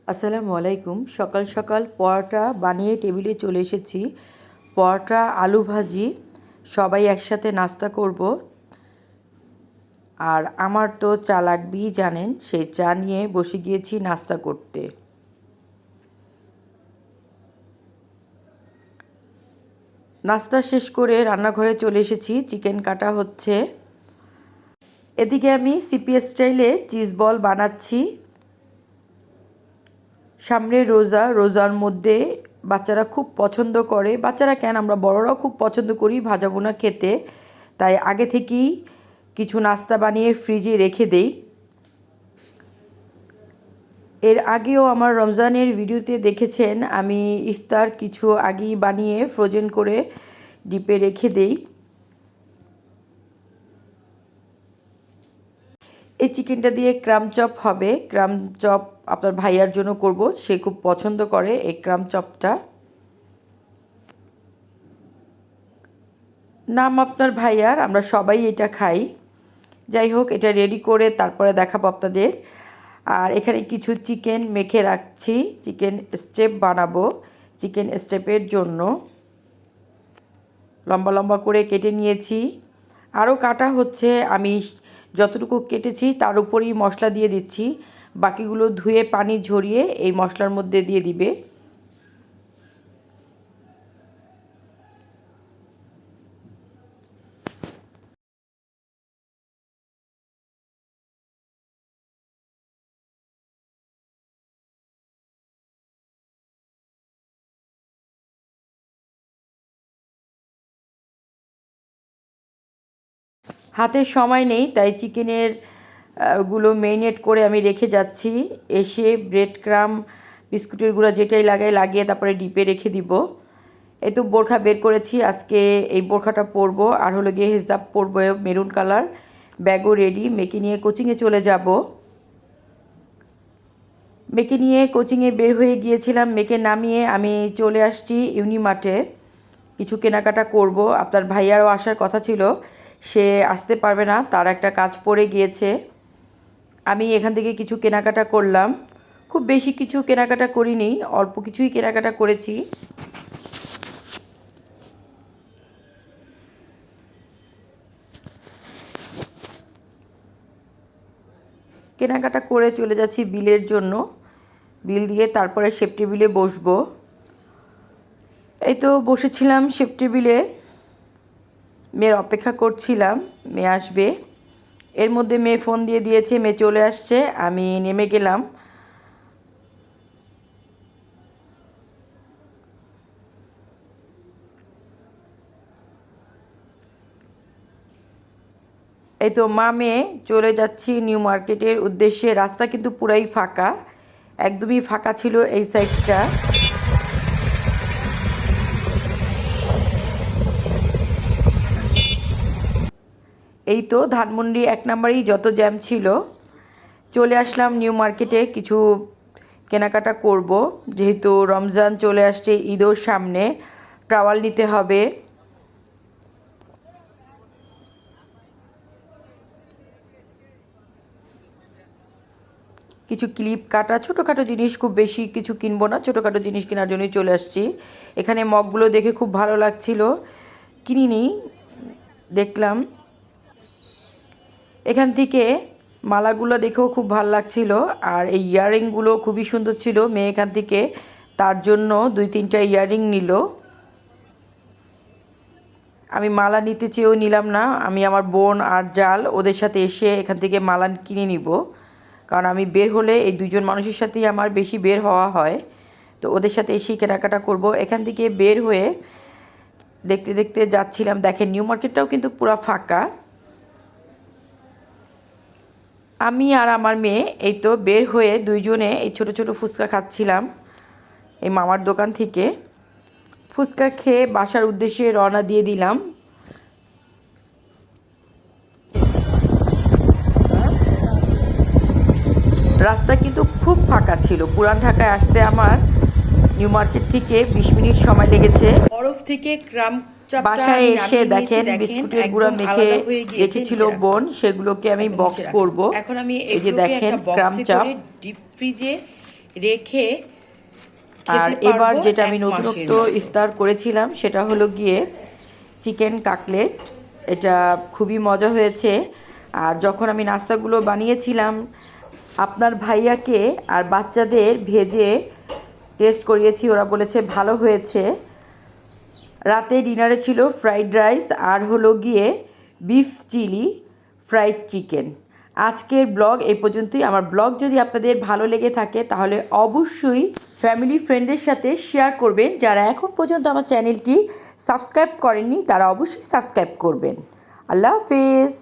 আসসালামু আলাইকুম। সকাল সকাল পরোটা বানিয়ে টেবিলে চলে এসেছি। পরোটা, আলু ভাজি, সবাই একসাথে নাস্তা করব। আর আমার তো চা লাগবেই জানেন, সেই চা নিয়ে বসে গিয়েছি নাস্তা করতে। নাস্তা শেষ করে রান্নাঘরে চলে এসেছি, চিকেন কাটা হচ্ছে। এদিকে আমি সিপিএস স্টাইলে চিজ বল বানাচ্ছি। সামনে রোজার মধ্যে বাচ্চারা খুব পছন্দ করে, বাচ্চারা কেন আমরা বড়রাও খুব পছন্দ করি ভাজাভুনা খেতে। তাই আগে থেকেই কিছু নাস্তা বানিয়ে ফ্রিজে রেখে দেই। এর আগেও আমার রমজানের ভিডিওতে দেখেছেন আমি ইফতার কিছু আগেই বানিয়ে ফ্রোজেন করে ডিপে রেখে দেই। এই চিকেনটা দিয়ে ক্রাম চপ হবে। ক্রাম চপ আপনার ভাইয়ার জন্য করব, সে খুব পছন্দ করে এই ক্রাম চপটা। নাম আপনার ভাইয়ার, আমরা সবাই এটা খাই। যাই হোক, এটা রেডি করে তারপরে দেখাবো আপনাদের। আর এখানে কিছু চিকেন মেখে রাখছি, চিকেন স্টেপ বানাবো। চিকেন স্টেপের জন্য লম্বা লম্বা করে কেটে নিয়েছি, আরও কাটা হচ্ছে। আমি যতটুকু কেটেছি তার উপরেই মশলা দিয়ে দিচ্ছি, বাকিগুলো ধুয়ে পানি ঝরিয়ে এই মশলার মধ্যে দিয়ে দিবে। হাতে সময় নেই, তাই চিকেনের গুলো মেরিনেট করে আমি রেখে যাচ্ছি। এসে ব্রেড ক্রাম, বিস্কুটের গুঁড়া যেটাই লাগিয়ে তারপরে ডিপে রেখে দিব। এই তো বোরখা বের করেছি, আজকে এই বোরখাটা পরবো। আর হলো গিয়ে হিজাব পরবো মেরুন কালার। ব্যাগও রেডি, মেয়েকে নিয়ে কোচিংয়ে চলে যাব। মেয়েকে নিয়ে কোচিংয়ে বের হয়ে গিয়েছিলাম, মেয়েকে নামিয়ে আমি চলে আসছি ইউনিমার্টে। কিছু কেনাকাটা করব। আপনার ভাইয়ারও আসার কথা ছিল, সে আসতে পারবে না, তার একটা কাজ পড়ে গিয়েছে। আমি এখান থেকে কিছু কেনাকাটা করলাম। খুব বেশি কিছু কেনাকাটা করিনি, অল্প কিছুই কেনাকাটা করেছি। কেনাকাটা করে চলে যাচ্ছি বিলের জন্য। বিল দিয়ে তারপরে শেপ টেবিলে বসবো। এই তো বসেছিলাম শেপ টেবিলে, মেয়ের অপেক্ষা করছিলাম, মেয়ে আসবে। এর মধ্যে মেয়ে ফোন দিয়ে দিয়েছে, মেয়ে চলে আসছে, আমি নেমে গেলাম। এই তো মা মেয়ে চলে যাচ্ছি নিউ মার্কেটের উদ্দেশ্যে। রাস্তা কিন্তু পুরাই ফাঁকা, একদমই ফাঁকা ছিল এই সাইডটা। এই তো ধানমন্ডি 1 নম্বরেই যত জ্যাম ছিল। চলে আসলাম নিউ মার্কেটে, কিছু কেনাকাটা করব। যেহেতু রমজান চলে আসছে, ঈদও সামনে, টাওয়াল নিতে হবে। কিছু ক্লিপ কাটা, ছোটোখাটো জিনিস, খুব বেশি কিছু কিনবো না, ছোটোখাটো জিনিস কেনার জন্যই চলে আসছি। এখানে মগগুলো দেখে খুব ভালো লাগছিল, কিনিনি, দেখলাম। এখান থেকে মালাগুলো দেখেও খুব ভালো লাগছিল, আর এই ইয়াররিংগুলো খুবই সুন্দর ছিল। মেয়ে এখান থেকে তার জন্য 2-3টা ইয়াররিং নিল। আমি মালা নিতে চেয়েও নিলাম না, আমি আমার বোন আর জাল ওদের সাথে এসে এখান থেকে মালা কিনে নিব। কারণ আমি বের হলে এই দুজন মানুষের সাথেই আমার বেশি বের হওয়া হয়, তো ওদের সাথে এসেই কেনাকাটা করব। এখান থেকে বের হয়ে দেখতে দেখতে যাচ্ছিলাম, দেখেন নিউ মার্কেটটাও কিন্তু পুরো ফাঁকা। আমি আর আমার মেয়ে এই তো বের হয়ে দুইজনে এই ছোট ছোট ফুচকা খাচ্ছিলাম এই মামার দোকান থেকে। ফুচকা খেয়ে বাসার উদ্দেশ্যে রওনা দিয়ে দিলাম। রাস্তা কিন্তু খুব ফাঁকা ছিল। পুরান ঢাকায় আসতে আমার নিউ মার্কেট থেকে 20 মিনিট সময় লেগেছে। বরফ থেকে ক্রাম বাসায় এসে দেখেন বিস্কুটের গুঁড়া মেখে রেখেছিল বোন, সেগুলোকে আমি বক্স করব। এখন আমি এই যে দেখেন ক্রাম চাপ। ডিপ ফ্রিজে রেখে আর খেতে এবার পারবো যেটা আমি 1 মাসের নতুনত্ব মতো। ইফতার করেছিলাম সেটা হলো গিয়ে চিকেন কাটলেট। এটা খুবই মজা হয়েছে। আর যখন আমি নাস্তাগুলো বানিয়েছিলাম আপনার ভাইয়াকে আর বাচ্চাদের ভেজে টেস্ট করিয়েছি, ওরা বলেছে ভালো হয়েছে। রাতে ডিনারে ছিল ফ্রাইড রাইস আর হলো গিয়ে বিফ চিলি ফ্রাইড চিকেন। আজকের ব্লগ এই পর্যন্তই। আমার ব্লগ যদি আপনাদের ভালো লেগে থাকে তাহলে অবশ্যই ফ্যামিলি ফ্রেন্ডদের সাথে শেয়ার করবেন। যারা এখন পর্যন্ত আমার চ্যানেলটি সাবস্ক্রাইব করেননি তারা অবশ্যই সাবস্ক্রাইব করবেন। আল্লাহ হাফেজ।